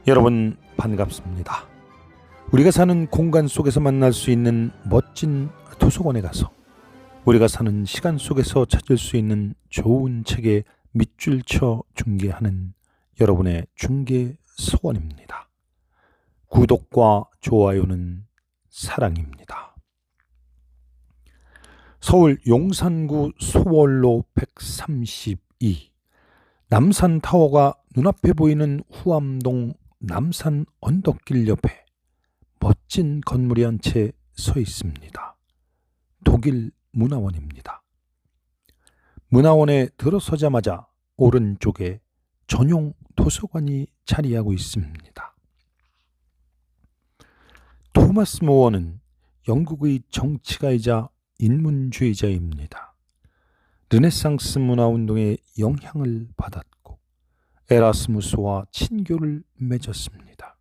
여러분 반갑습니다. 우리가 사는 공간 속에서 만날 수 있는 멋진 도서관에 가서 우리가 사는 시간 속에서 찾을 수 있는 좋은 책의 밑줄 쳐 중계하는 여러분의 중계 소원입니다. 구독과 좋아요는 사랑입니다. 서울 용산구 소월로 132 남산타워가 눈앞에 보이는 후암동 남산 언덕길 옆에 멋진 건물이 한 채 서 있습니다. 독일 문화원입니다. 문화원에 들어서자마자 오른쪽에 전용 도서관이 자리하고 있습니다. 토마스 모어는 영국의 정치가이자 인문주의자입니다. 르네상스 문화운동의 영향을 받았고 에라스무스와 친교를 맺었습니다.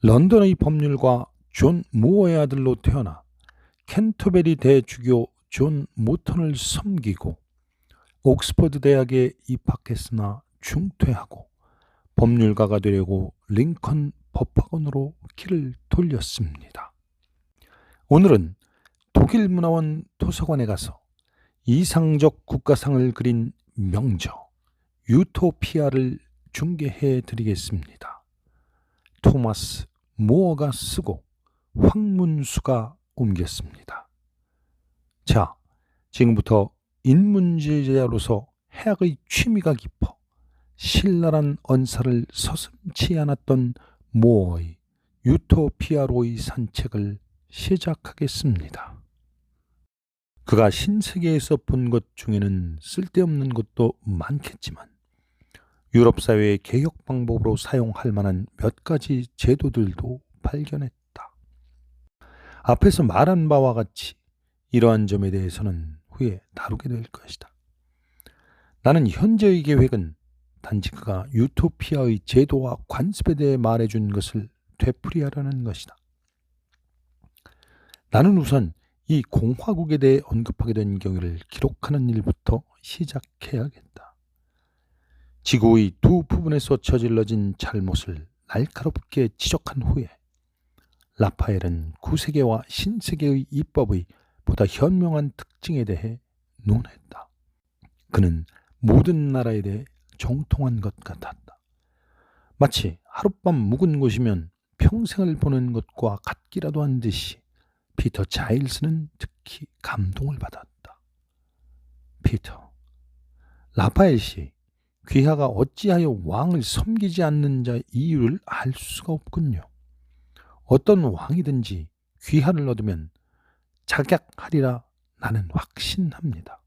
런던의 법률가 존 무어의 아들로 태어나 캔터베리 대주교 존 모턴을 섬기고 옥스퍼드 대학에 입학했으나 중퇴하고 법률가가 되려고 링컨 법학원으로 길을 돌렸습니다. 오늘은 독일 문화원 도서관에 가서 이상적 국가상을 그린 명저 유토피아를 중계해 드리겠습니다. 토마스 모어가 쓰고 황문수가 옮겼습니다. 자, 지금부터 인문주의자로서 해학의 취미가 깊어 신랄한 언사를 서슴지 않았던 모어의 유토피아로의 산책을 시작하겠습니다. 그가 신세계에서 본 것 중에는 쓸데없는 것도 많겠지만 유럽 사회의 개혁 방법으로 사용할 만한 몇 가지 제도들도 발견했다. 앞에서 말한 바와 같이 이러한 점에 대해서는 후에 다루게 될 것이다. 나는 현재의 계획은 단지 그가 유토피아의 제도와 관습에 대해 말해준 것을 되풀이하려는 것이다. 나는 우선 이 공화국에 대해 언급하게 된 경위를 기록하는 일부터 시작해야겠다. 지구의 두 부분에서 저질러진 잘못을 날카롭게 지적한 후에 라파엘은 구세계와 신세계의 입법의 보다 현명한 특징에 대해 논했다. 그는 모든 나라에 대해 정통한 것 같았다. 마치 하룻밤 묵은 곳이면 평생을 보는 것과 같기라도 한 듯이 피터 자일스는 특히 감동을 받았다. 피터, 라파엘 씨, 귀하가 어찌하여 왕을 섬기지 않는 자 이유를 알 수가 없군요. 어떤 왕이든지 귀하를 얻으면 작약하리라 나는 확신합니다.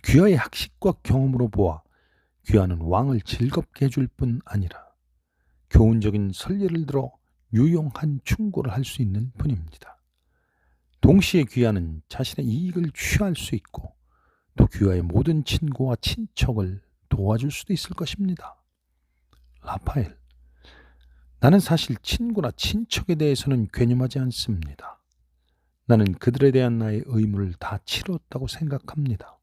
귀하의 학식과 경험으로 보아 귀하는 왕을 즐겁게 해줄 뿐 아니라 교훈적인 선례를 들어 유용한 충고를 할 수 있는 분입니다. 동시에 귀하는 자신의 이익을 취할 수 있고 또 귀하의 모든 친구와 친척을 도와줄 수도 있을 것입니다. 라파엘, 나는 사실 친구나 친척에 대해서는 괴념하지 않습니다. 나는 그들에 대한 나의 의무를 다 치렀다고 생각합니다.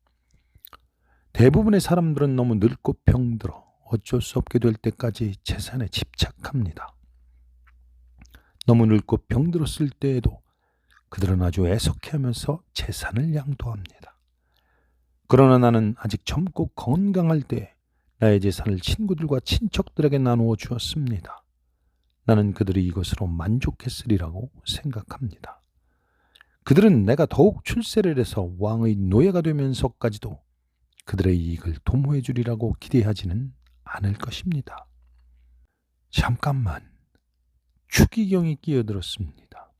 대부분의 사람들은 너무 늙고 병들어 어쩔 수 없게 될 때까지 재산에 집착합니다. 너무 늙고 병들었을 때에도 그들은 아주 애석해하면서 재산을 양도합니다. 그러나 나는 아직 젊고 건강할 때 나의 재산을 친구들과 친척들에게 나누어 주었습니다. 나는 그들이 이것으로 만족했으리라고 생각합니다. 그들은 내가 더욱 출세를 해서 왕의 노예가 되면서까지도 그들의 이익을 도모해 주리라고 기대하지는 않을 것입니다. 잠깐만, 추기경이 끼어들었습니다.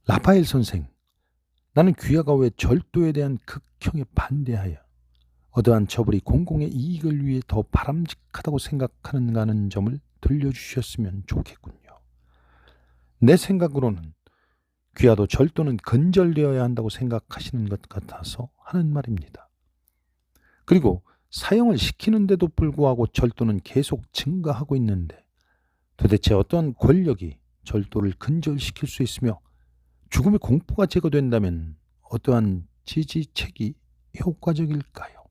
라파엘 선생, 나는 귀하가 왜 절도에 대한 극형에 반대하여 어떠한 처벌이 공공의 이익을 위해 더 바람직하다고 생각하는가 하는 점을 들려주셨으면 좋겠군요. 내 생각으로는 귀하도 절도는 근절되어야 한다고 생각하시는 것 같아서 하는 말입니다. 그리고 사형을 시키는데도 불구하고 절도는 계속 증가하고 있는데 도대체 어떠한 권력이 절도를 근절시킬 수 있으며 죽음의 공포가 제거된다면 어떠한 지지책이 효과적일까요?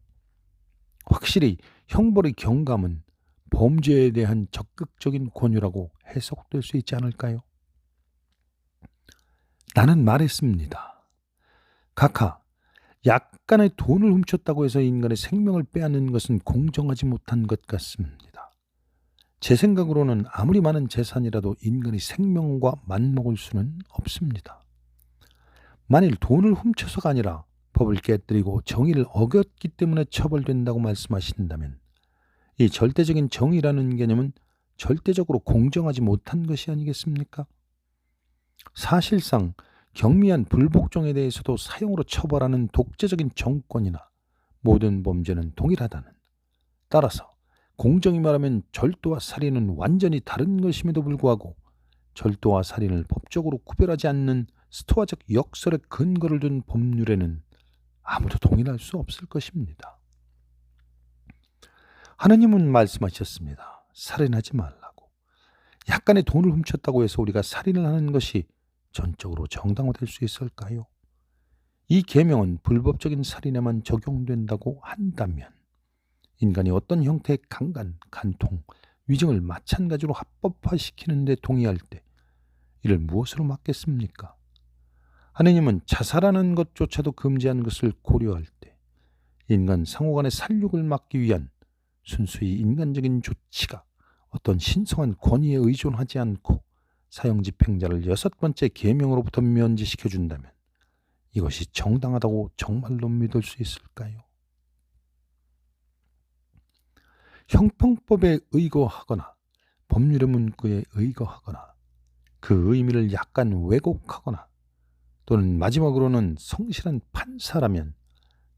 확실히 형벌의 경감은 범죄에 대한 적극적인 권유라고 해석될 수 있지 않을까요? 나는 말했습니다. 각하, 약간의 돈을 훔쳤다고 해서 인간의 생명을 빼앗는 것은 공정하지 못한 것 같습니다. 제 생각으로는 아무리 많은 재산이라도 인간의 생명과 맞먹을 수는 없습니다. 만일 돈을 훔쳐서가 아니라 법을 깨뜨리고 정의를 어겼기 때문에 처벌된다고 말씀하신다면 이 절대적인 정의라는 개념은 절대적으로 공정하지 못한 것이 아니겠습니까? 사실상 경미한 불복종에 대해서도 사형으로 처벌하는 독재적인 정권이나 모든 범죄는 동일하다는, 따라서 공정히 말하면 절도와 살인은 완전히 다른 것임에도 불구하고 절도와 살인을 법적으로 구별하지 않는 스토아적 역설에 근거를 둔 법률에는 아무도 동의할 수 없을 것입니다. 하느님은 말씀하셨습니다. 살인하지 말라고. 약간의 돈을 훔쳤다고 해서 우리가 살인을 하는 것이 전적으로 정당화될 수 있을까요? 이 계명은 불법적인 살인에만 적용된다고 한다면 인간이 어떤 형태의 강간, 간통, 위증을 마찬가지로 합법화시키는 데 동의할 때 이를 무엇으로 막겠습니까? 하느님은 자살하는 것조차도 금지한 것을 고려할 때 인간 상호간의 살육을 막기 위한 순수히 인간적인 조치가 어떤 신성한 권위에 의존하지 않고 사형집행자를 6번째 계명으로부터 면제시켜준다면 이것이 정당하다고 정말로 믿을 수 있을까요? 형평법에 의거하거나 법률의 문구에 의거하거나 그 의미를 약간 왜곡하거나 또는 마지막으로는 성실한 판사라면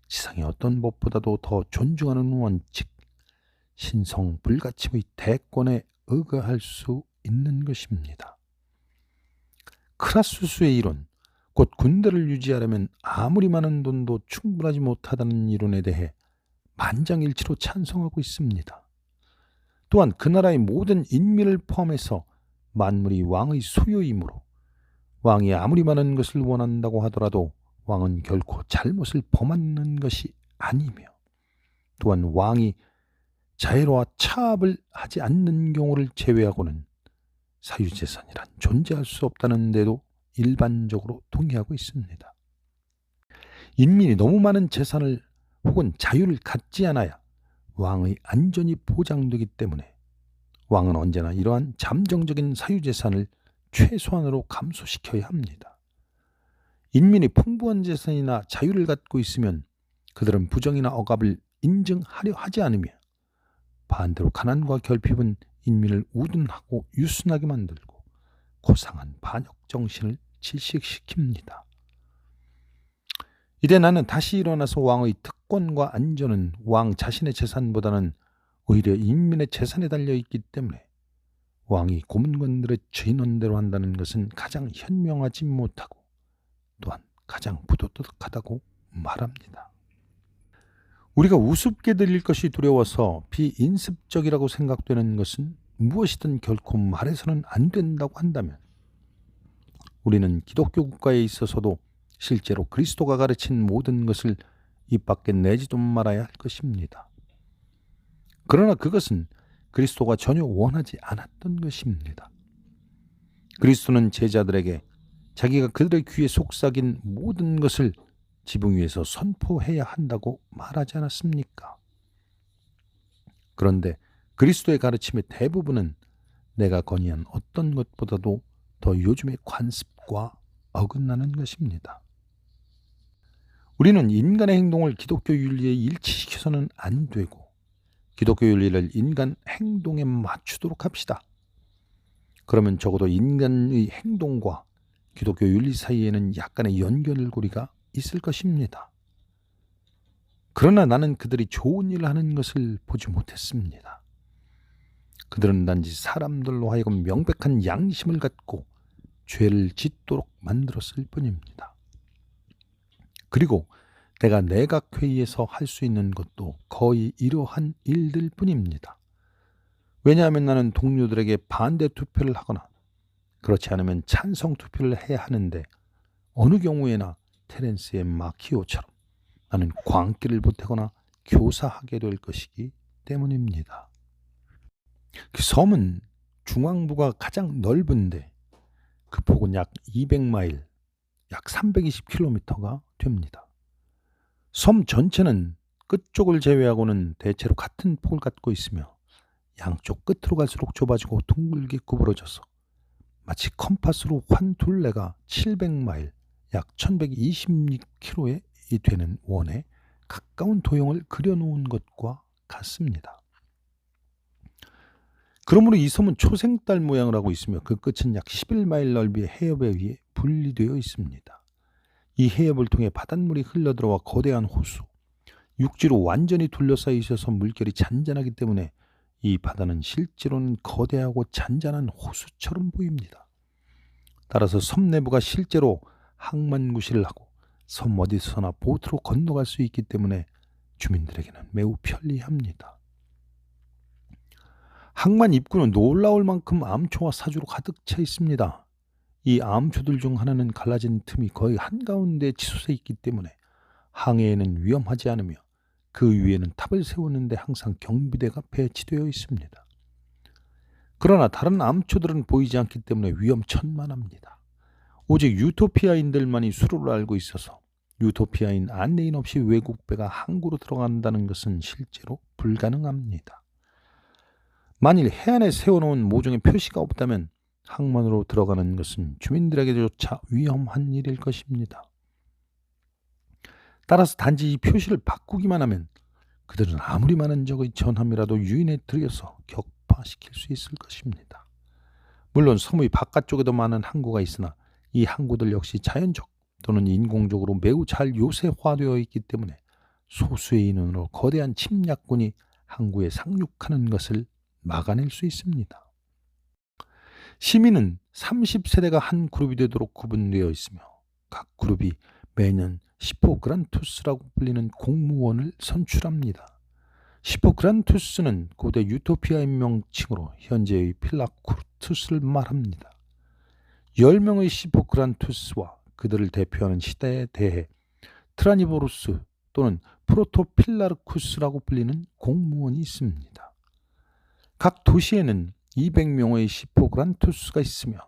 지상의 어떤 법보다도 더 존중하는 원칙, 신성 불가침의 대권에 의거할 수 있는 것입니다. 크라수스의 이론, 곧 군대를 유지하려면 아무리 많은 돈도 충분하지 못하다는 이론에 대해 만장일치로 찬성하고 있습니다. 또한 그 나라의 모든 인민을 포함해서 만물이 왕의 소유이므로 왕이 아무리 많은 것을 원한다고 하더라도 왕은 결코 잘못을 범하는 것이 아니며 또한 왕이 자해와 차압을 하지 않는 경우를 제외하고는 사유재산이란 존재할 수 없다는 데도 일반적으로 동의하고 있습니다. 인민이 너무 많은 재산을 혹은 자유를 갖지 않아야 왕의 안전이 보장되기 때문에 왕은 언제나 이러한 잠정적인 사유재산을 최소한으로 감소시켜야 합니다. 인민이 풍부한 재산이나 자유를 갖고 있으면 그들은 부정이나 억압을 인정하려 하지 않으며 반대로 가난과 결핍은 인민을 우둔하고 유순하게 만들고 고상한 반역 정신을 질식시킵니다. 이제 나는 다시 일어나서 왕의 특권과 안전은 왕 자신의 재산보다는 오히려 인민의 재산에 달려있기 때문에 왕이 고문관들의 진언대로 한다는 것은 가장 현명하지 못하고 또한 가장 부도덕하다고 말합니다. 우리가 우습게 들릴 것이 두려워서 비인습적이라고 생각되는 것은 무엇이든 결코 말해서는 안 된다고 한다면 우리는 기독교 국가에 있어서도 실제로 그리스도가 가르친 모든 것을 입 밖에 내지도 말아야 할 것입니다. 그러나 그것은 그리스도가 전혀 원하지 않았던 것입니다. 그리스도는 제자들에게 자기가 그들의 귀에 속삭인 모든 것을 지붕 위에서 선포해야 한다고 말하지 않았습니까? 그런데 그리스도의 가르침의 대부분은 내가 건의한 어떤 것보다도 더 요즘의 관습과 어긋나는 것입니다. 우리는 인간의 행동을 기독교 윤리에 일치시켜서는 안 되고 기독교 윤리를 인간 행동에 맞추도록 합시다. 그러면 적어도 인간의 행동과 기독교 윤리 사이에는 약간의 연결고리가 있을 것입니다. 그러나 나는 그들이 좋은 일을 하는 것을 보지 못했습니다. 그들은 단지 사람들로 하여금 명백한 양심을 갖고 죄를 짓도록 만들었을 뿐입니다. 그리고 내가 내각회의에서 할 수 있는 것도 거의 이러한 일들 뿐입니다. 왜냐하면 나는 동료들에게 반대 투표를 하거나 그렇지 않으면 찬성 투표를 해야 하는데 어느 경우에나 테렌스의 마키오처럼 나는 광기를 보태거나 교사하게 될 것이기 때문입니다. 그 섬은 중앙부가 가장 넓은데 그 폭은 약 200마일, 약 320km가 됩니다. 섬 전체는 끝쪽을 제외하고는 대체로 같은 폭을 갖고 있으며 양쪽 끝으로 갈수록 좁아지고 둥글게 구부러져서 마치 컴파스로 환 둘레가 700마일, 약 1126km에 되는 원에 가까운 도형을 그려놓은 것과 같습니다. 그러므로 이 섬은 초생달 모양을 하고 있으며 그 끝은 약 11마일 넓이의 해협에 의해 분리되어 있습니다. 이 해협을 통해 바닷물이 흘러들어와 거대한 호수, 육지로 완전히 둘러싸여 있어서 물결이 잔잔하기 때문에 이 바다는 실제로는 거대하고 잔잔한 호수처럼 보입니다. 따라서 섬 내부가 실제로 항만구실을 하고 섬 어디서나 보트로 건너갈 수 있기 때문에 주민들에게는 매우 편리합니다. 항만 입구는 놀라울 만큼 암초와 사주로 가득 차 있습니다. 이 암초들 중 하나는 갈라진 틈이 거의 한가운데 치솟아 있기 때문에 항해에는 위험하지 않으며 그 위에는 탑을 세우는데 항상 경비대가 배치되어 있습니다. 그러나 다른 암초들은 보이지 않기 때문에 위험천만합니다. 오직 유토피아인들만이 수로를 알고 있어서 유토피아인 안내인 없이 외국 배가 항구로 들어간다는 것은 실제로 불가능합니다. 만일 해안에 세워놓은 모종의 표시가 없다면 항만으로 들어가는 것은 주민들에게조차 위험한 일일 것입니다. 따라서 단지 이 표시를 바꾸기만 하면 그들은 아무리 많은 적의 전함이라도 유인에 들여서 격파시킬 수 있을 것입니다. 물론 섬의 바깥쪽에도 많은 항구가 있으나 이 항구들 역시 자연적 또는 인공적으로 매우 잘 요새화되어 있기 때문에 소수의 인원으로 거대한 침략군이 항구에 상륙하는 것을 막아낼 수 있습니다. 시민은 30세대가 한 그룹이 되도록 구분되어 있으며 각 그룹이 매년 시포그란투스라고 불리는 공무원을 선출합니다. 시포그란투스는 고대 유토피아의 명칭으로 현재의 필라쿠르투스를 말합니다. 10명의 시포그란투스와 그들을 대표하는 시대에 대해 트라니보루스 또는 프로토필라르쿠스라고 불리는 공무원이 있습니다. 각 도시에는 200명의 시포그란투스가 있으며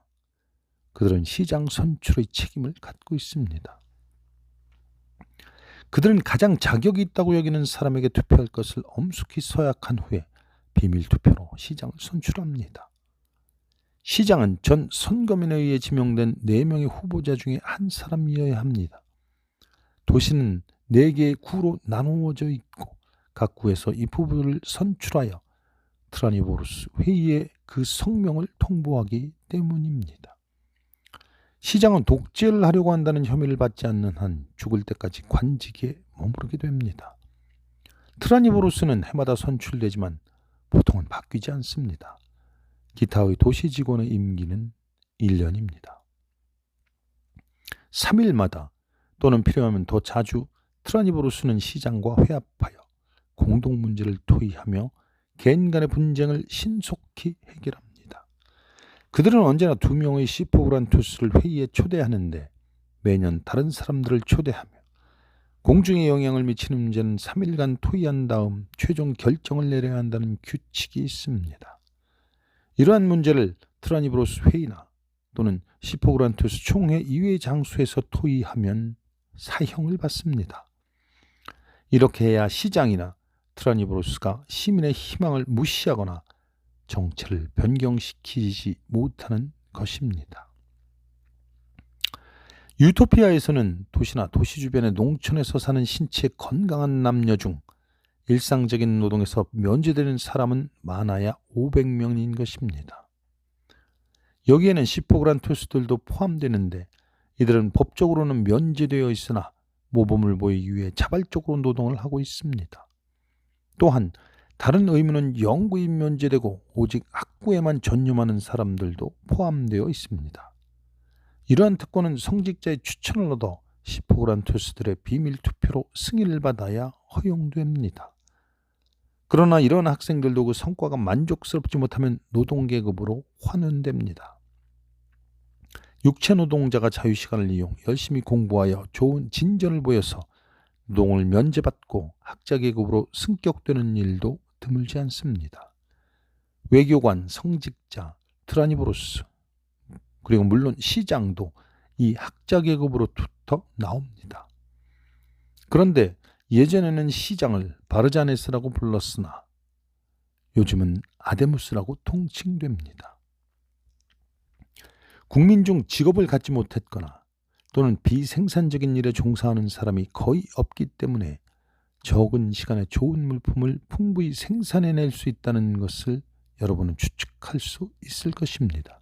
그들은 시장 선출의 책임을 갖고 있습니다. 그들은 가장 자격이 있다고 여기는 사람에게 투표할 것을 엄숙히 서약한 후에 비밀 투표로 시장을 선출합니다. 시장은 전 선거민에 의해 지명된 4명의 후보자 중에 한 사람이어야 합니다. 도시는 4개의 구로 나누어져 있고 각 구에서 이 후보를 선출하여 트라니보루스 회의에 그 성명을 통보하기 때문입니다. 시장은 독재를 하려고 한다는 혐의를 받지 않는 한 죽을 때까지 관직에 머무르게 됩니다. 트라니보루스는 해마다 선출되지만 보통은 바뀌지 않습니다. 기타의 도시 직원의 임기는 1년입니다. 3일마다 또는 필요하면 더 자주 트라니보루스는 시장과 회합하여 공동 문제를 토의하며 개인 간의 분쟁을 신속히 해결합니다. 그들은 언제나 2명의 시포그란투스를 회의에 초대하는데 매년 다른 사람들을 초대하며 공중에 영향을 미치는 문제는 3일간 토의한 다음 최종 결정을 내려야 한다는 규칙이 있습니다. 이러한 문제를 트라니보루스 회의나 또는 시포그란투스 총회 이외의 장소에서 토의하면 사형을 받습니다. 이렇게 해야 시장이나 트라니보루스가 시민의 희망을 무시하거나 정체를 변경시키지 못하는 것입니다. 유토피아에서는 도시나 도시 주변의 농촌에서 사는 신체 건강한 남녀 중 일상적인 노동에서 면제되는 사람은 많아야 500명인 것입니다. 여기에는 시포그란투스들도 포함되는데 이들은 법적으로는 면제되어 있으나 모범을 보이기 위해 자발적으로 노동을 하고 있습니다. 또한 다른 의무는 영구히 면제되고 오직 학구에만 전념하는 사람들도 포함되어 있습니다. 이러한 특권은 성직자의 추천을 얻어 시포그란투스들의 비밀 투표로 승인을 받아야 허용됩니다. 그러나 이런 학생들도 그 성과가 만족스럽지 못하면 노동계급으로 환원됩니다. 육체노동자가 자유시간을 이용 열심히 공부하여 좋은 진전을 보여서 노동을 면제받고 학자계급으로 승격되는 일도 드물지 않습니다. 외교관, 성직자, 트라니보로스, 그리고 물론 시장도 이 학자 계급으로부터 나옵니다. 그런데 예전에는 시장을 바르자네스라고 불렀으나 요즘은 아데무스라고 통칭됩니다. 국민 중 직업을 갖지 못했거나 또는 비생산적인 일에 종사하는 사람이 거의 없기 때문에 적은 시간에 좋은 물품을 풍부히 생산해낼 수 있다는 것을 여러분은 추측할 수 있을 것입니다.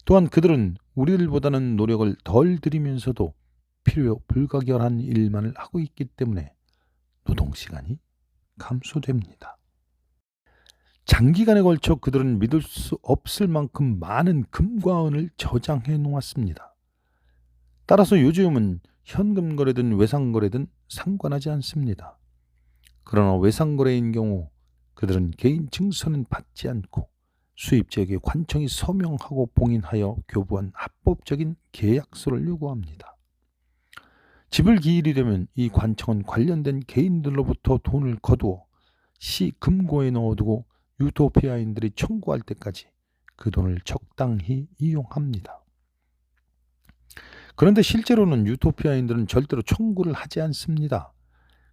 또한 그들은 우리들보다는 노력을 덜 들이면서도 필요 불가결한 일만을 하고 있기 때문에 노동시간이 감소됩니다. 장기간에 걸쳐 그들은 믿을 수 없을 만큼 많은 금과 은을 저장해 놓았습니다. 따라서 요즘은 현금 거래든 외상 거래든 상관하지 않습니다. 그러나 외상 거래인 경우 그들은 개인 증서는 받지 않고 수입자에게 관청이 서명하고 봉인하여 교부한 합법적인 계약서를 요구합니다. 집을 기일이 되면 이 관청은 관련된 개인들로부터 돈을 거두어 시 금고에 넣어두고 유토피아인들이 청구할 때까지 그 돈을 적당히 이용합니다. 그런데 실제로는 유토피아인들은 절대로 청구를 하지 않습니다.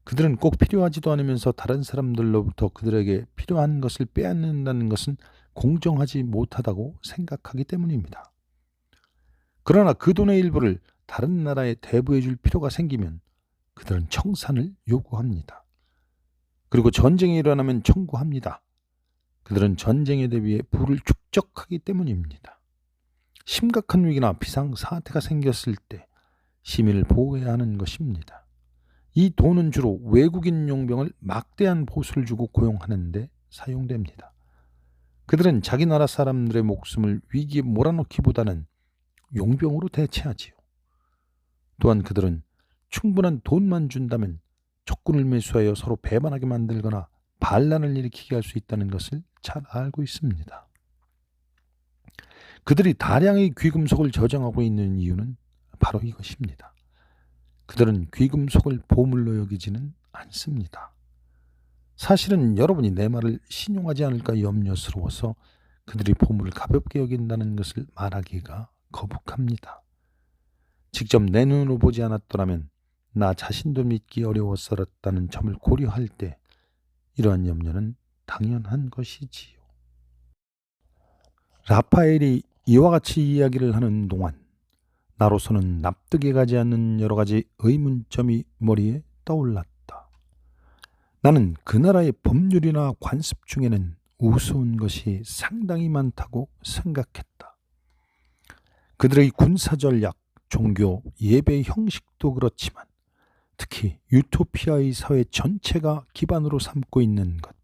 그들은 꼭 필요하지도 않으면서 다른 사람들로부터 그들에게 필요한 것을 빼앗는다는 것은 공정하지 못하다고 생각하기 때문입니다. 그러나 그 돈의 일부를 다른 나라에 대부해 줄 필요가 생기면 그들은 청산을 요구합니다. 그리고 전쟁이 일어나면 청구합니다. 그들은 전쟁에 대비해 부를 축적하기 때문입니다. 심각한 위기나 비상사태가 생겼을 때 시민을 보호해야 하는 것입니다. 이 돈은 주로 외국인 용병을 막대한 보수를 주고 고용하는 데 사용됩니다. 그들은 자기 나라 사람들의 목숨을 위기에 몰아넣기보다는 용병으로 대체하지요. 또한 그들은 충분한 돈만 준다면 적군을 매수하여 서로 배반하게 만들거나 반란을 일으키게 할 수 있다는 것을 잘 알고 있습니다. 그들이 다량의 귀금속을 저장하고 있는 이유는 바로 이것입니다. 그들은 귀금속을 보물로 여기지는 않습니다. 사실은 여러분이 내 말을 신용하지 않을까 염려스러워서 그들이 보물을 가볍게 여긴다는 것을 말하기가 거북합니다. 직접 내 눈으로 보지 않았더라면 나 자신도 믿기 어려웠었다는 점을 고려할 때 이러한 염려는 당연한 것이지요. 라파엘이 이와 같이 이야기를 하는 동안 나로서는 납득이 가지 않는 여러 가지 의문점이 머리에 떠올랐다. 나는 그 나라의 법률이나 관습 중에는 우스운 것이 상당히 많다고 생각했다. 그들의 군사전략, 종교, 예배 형식도 그렇지만 특히 유토피아의 사회 전체가 기반으로 삼고 있는 것,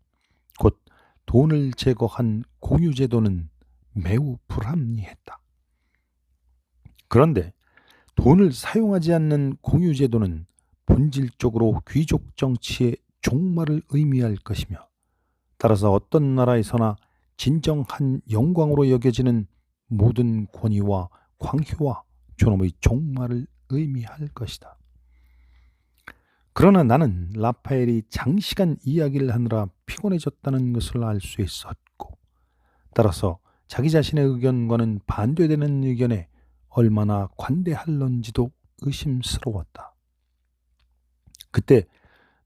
곧 돈을 제거한 공유제도는 매우 불합리했다. 그런데 돈을 사용하지 않는 공유제도는 본질적으로 귀족 정치의 종말을 의미할 것이며 따라서 어떤 나라에서나 진정한 영광으로 여겨지는 모든 권위와 광효와 존엄의 종말을 의미할 것이다. 그러나 나는 라파엘이 장시간 이야기를 하느라 피곤해졌다는 것을 알 수 있었고 따라서 자기 자신의 의견과는 반대되는 의견에 얼마나 관대할런지도 의심스러웠다. 그때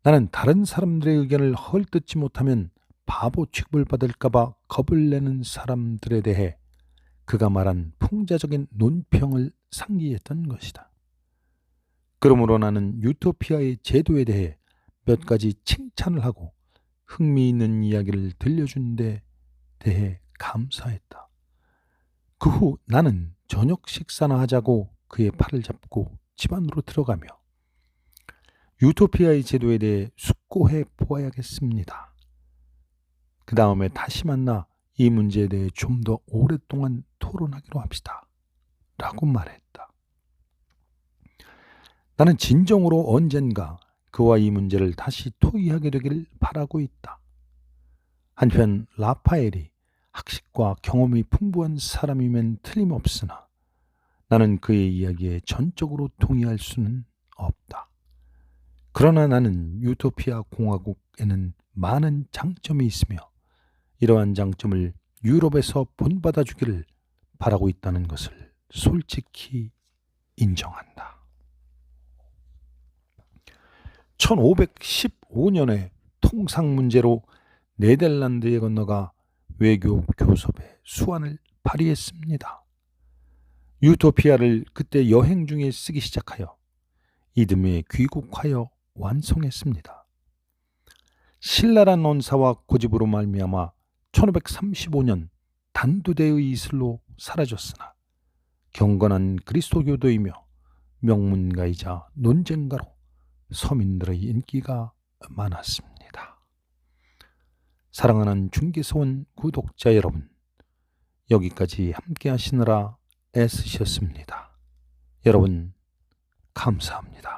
나는 다른 사람들의 의견을 헐뜯지 못하면 바보 취급을 받을까봐 겁을 내는 사람들에 대해 그가 말한 풍자적인 논평을 상기했던 것이다. 그러므로 나는 유토피아의 제도에 대해 몇 가지 칭찬을 하고 흥미있는 이야기를 들려준 데 대해 감사했다. 그 후 나는 저녁 식사나 하자고 그의 팔을 잡고 집 안으로 들어가며 유토피아의 제도에 대해 숙고해 보아야겠습니다. 그 다음에 다시 만나 이 문제에 대해 좀 더 오랫동안 토론하기로 합시다. 라고 말했다. 나는 진정으로 언젠가 그와 이 문제를 다시 토의하게 되기를 바라고 있다. 한편 라파엘이 학식과 경험이 풍부한 사람이면 틀림없으나 나는 그의 이야기에 전적으로 동의할 수는 없다. 그러나 나는 유토피아 공화국에는 많은 장점이 있으며 이러한 장점을 유럽에서 본받아 주기를 바라고 있다는 것을 솔직히 인정한다. 1515년에 통상 문제로 네덜란드에 건너가 외교 교섭의 수완을 발휘했습니다. 유토피아를 그때 여행 중에 쓰기 시작하여 이듬해 귀국하여 완성했습니다. 신랄한 언사와 고집으로 말미암아 1535년 단두대의 이슬로 사라졌으나 경건한 그리스도교도이며 명문가이자 논쟁가로 서민들의 인기가 많았습니다. 사랑하는 중개소원 구독자 여러분, 여기까지 함께 하시느라 애쓰셨습니다. 여러분 감사합니다.